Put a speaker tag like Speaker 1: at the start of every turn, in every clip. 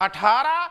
Speaker 1: 18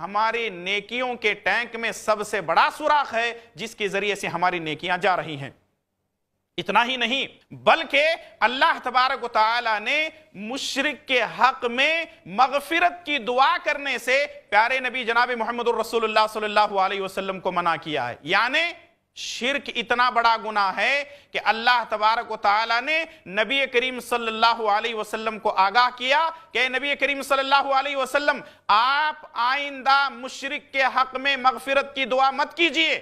Speaker 1: ہماری نیکیوں کے ٹینک میں سب سے بڑا سوراخ ہے جس کے ذریعے سے ہماری نیکیاں جا رہی ہیں۔ اتنا ہی نہیں بلکہ اللہ تبارک و تعالی نے مشرک کے حق میں مغفرت کی دعا کرنے سے پیارے نبی جناب محمد الرسول اللہ صلی اللہ علیہ وسلم کو منع کیا ہے۔ یعنی شرک اتنا بڑا گناہ ہے کہ اللہ تبارک و تعالی نے نبی کریم صلی اللہ علیہ وسلم کو آگاہ کیا کہ نبی کریم صلی اللہ علیہ وسلم آپ آئندہ مشرک کے حق میں مغفرت کی دعا مت کیجئے۔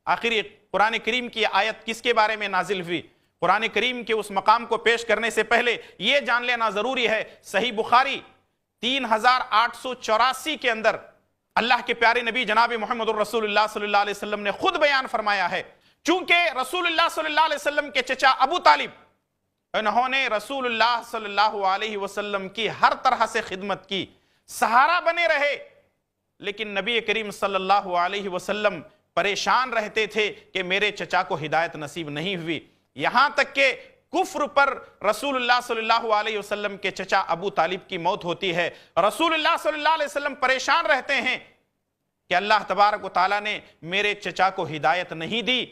Speaker 1: آخر قرآن کریم کی آیت کس کے بارے میں نازل ہوئی؟ قرآن کریم کے اس مقام کو پیش کرنے سے پہلے یہ جان لینا ضروری ہے، صحیح بخاری 3884 کے اندر اللہ کے پیارے نبی جناب محمد الرسول اللہ صلی اللہ علیہ وسلم نے خود بیان فرمایا ہے، چونکہ رسول اللہ صلی اللہ علیہ وسلم کے چچا ابو طالب انہوں نے رسول اللہ صلی اللہ علیہ وسلم کی ہر طرح سے خدمت کی، سہارا بنے رہے، لیکن نبی کریم صلی اللہ علیہ وسلم پریشان رہتے تھے کہ میرے چچا کو ہدایت نصیب نہیں ہوئی، یہاں تک کہ کفر پر رسول اللہ صلی اللہ علیہ وسلم کے چچا ابو طالب کی موت ہوتی ہے۔ رسول اللہ صلی اللہ علیہ وسلم پریشان رہتے ہیں کہ اللہ تبارک و تعالیٰ نے میرے چچا کو ہدایت نہیں دی،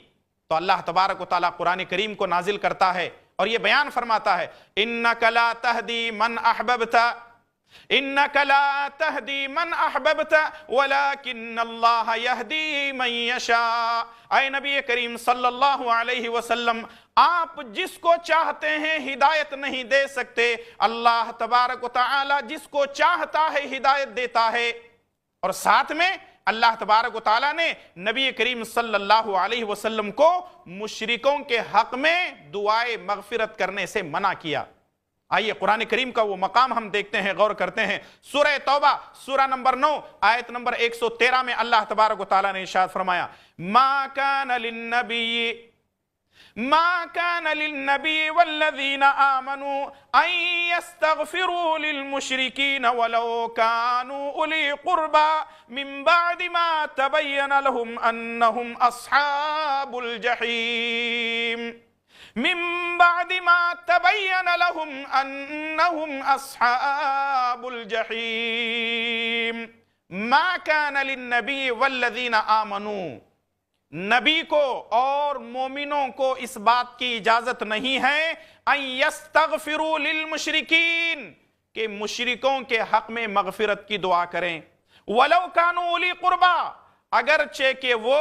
Speaker 1: تو اللہ تبارک و تعالیٰ قرآن کریم کو نازل کرتا ہے اور یہ بیان فرماتا ہے اِنَّكَ لَا تَهْدِي مَنْ أَحْبَبْتَ إِنَّكَ لَا تَهْدِي مَنْ أَحْبَبْتَ وَلَكِنَّ اللَّهَ يَهْدِي مَنْ يَشَاءُ۔ اے نبی کریم صلی اللہ علیہ وسلم، آپ جس کو چاہتے ہیں ہدایت نہیں دے سکتے، اللہ تبارک و تعالی جس کو چاہتا ہے ہدایت دیتا ہے۔ اور ساتھ میں اللہ تبارک و تعالی نے نبی کریم صلی اللہ علیہ وسلم کو مشرکوں کے حق میں دعائے مغفرت کرنے سے منع کیا۔ آئیے قرآن کریم کا وہ مقام ہم دیکھتے ہیں، غور کرتے ہیں۔ سورہ توبہ سورہ نمبر 9 آیت نمبر 113 میں اللہ تبارک و تعالی نے ارشاد فرمایا ما كان للنبي والذين آمنوا أن يستغفروا للمشركين ولو كانوا أولي قربى من بعد ما تبين لهم أنهم أصحاب الجحيم من بعد ما تبين لهم أنهم أصحاب الجحيم ما كان للنبي والذين آمنوا، نبی کو اور مومنوں کو اس بات کی اجازت نہیں ہے ان یستغفروا للمشرکین، کہ مشرکوں کے حق میں مغفرت کی دعا کریں، ولو کانوا اولی قربا، اگرچہ کہ وہ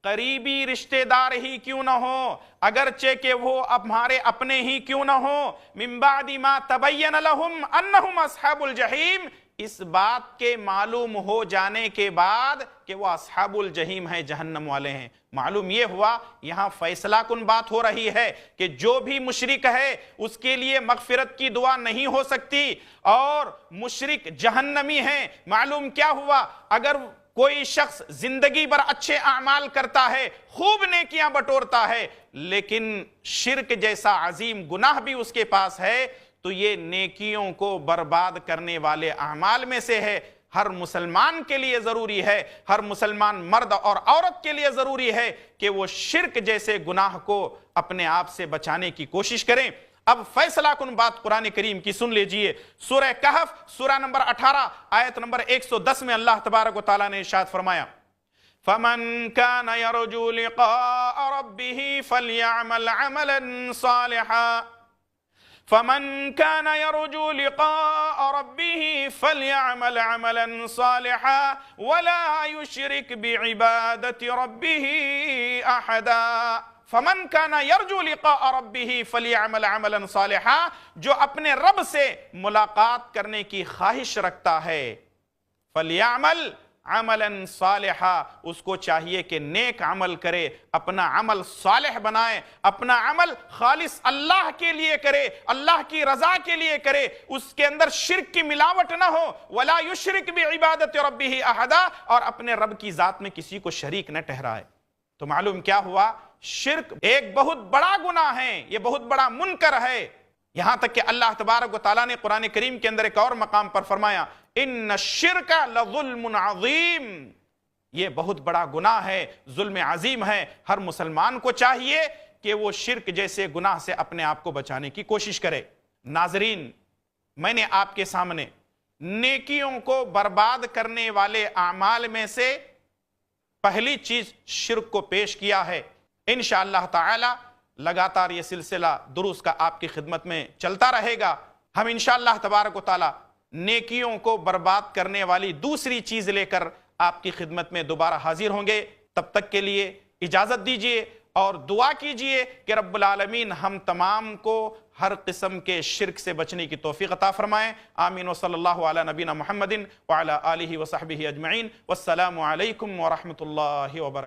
Speaker 1: قریبی رشتہ دار ہی کیوں نہ ہو، اگرچہ کہ وہ ہمارے اپنے ہی کیوں نہ ہو، من بعد ما تبین لهم انہم اصحاب الجحیم، اس بات کے معلوم ہو جانے کے بعد کہ وہ اصحاب الجحیم ہیں، جہنم والے ہیں۔ معلوم یہ ہوا یہاں فیصلہ کن بات ہو رہی ہے کہ جو بھی مشرک ہے اس کے لیے مغفرت کی دعا نہیں ہو سکتی اور مشرک جہنمی ہیں۔ معلوم کیا ہوا، اگر کوئی شخص زندگی بھر اچھے اعمال کرتا ہے، خوب نیکیاں بٹورتا ہے، لیکن شرک جیسا عظیم گناہ بھی اس کے پاس ہے، تو یہ نیکیوں کو برباد کرنے والے اعمال میں سے ہے۔ ہر مسلمان کے لیے ضروری ہے، ہر مسلمان مرد اور عورت کے لیے ضروری ہے کہ وہ شرک جیسے گناہ کو اپنے آپ سے بچانے کی کوشش کریں۔ اب فیصلہ کن بات قرآن کریم کی سن لیجئے، سورہ کہف سورہ نمبر 18 آیت نمبر 110 میں اللہ تبارک و تعالیٰ نے ارشاد فرمایا فَمَن كَانَ يَرْجُو لِقَاءَ رَبِّهِ فَلْيَعْمَلْ عَمَلًا صَالِحًا فَمَن كَانَ يَرْجُو لِقَاءَ رَبِّهِ فَلْيَعْمَلْ عَمَلًا صَالِحًا وَلَا يُشْرِكْ بِعِبَادَةِ رَبِّهِ أَحَدًا۔ فَمَن كَانَ يَرْجُو لِقَاءَ رَبِّهِ فَلْيَعْمَلْ عَمَلًا صَالِحًا، جو اپنے رب سے ملاقات کرنے کی خواہش رکھتا ہے، فَلْيَعْمَلْ عَمَلًا صَالِحًا، اس کو چاہیے کہ نیک عمل کرے، اپنا عمل صالح بنائے، اپنا عمل خالص اللہ کے لیے کرے، اللہ کی رضا کے لیے کرے، اس کے اندر شرک کی ملاوٹ نہ ہو، وَلَا يُشْرِكْ بِعِبَادَةِ رَبِّهِ أَحَدًا، اور اپنے رب کی ذات میں کسی کو شریک نہ ٹھہرائے۔ تو معلوم کیا ہوا، شرک ایک بہت بڑا گناہ ہے، یہ بہت بڑا منکر ہے، یہاں تک کہ اللہ تبارک و تعالیٰ نے قرآن کریم کے اندر ایک اور مقام پر فرمایا ان الشرک لظلم عظیم، یہ بہت بڑا گناہ ہے، ظلم عظیم ہے۔ ہر مسلمان کو چاہیے کہ وہ شرک جیسے گناہ سے اپنے آپ کو بچانے کی کوشش کرے۔ ناظرین، میں نے آپ کے سامنے نیکیوں کو برباد کرنے والے اعمال میں سے پہلی چیز شرک کو پیش کیا ہے۔ انشاءاللہ تعالی لگاتار یہ سلسلہ دروس کا آپ کی خدمت میں چلتا رہے گا۔ ہم انشاءاللہ تبارک و تعالی نیکیوں کو برباد کرنے والی دوسری چیز لے کر آپ کی خدمت میں دوبارہ حاضر ہوں گے۔ تب تک کے لیے اجازت دیجیے اور دعا کیجئے کہ رب العالمین ہم تمام کو ہر قسم کے شرک سے بچنے کی توفیق عطا فرمائیں۔ آمین و صلی اللہ علی نبینا محمد وعلی آلہ وصحبہ اجمعین۔ والسلام علیکم ورحمۃ اللہ وبرکاتہ۔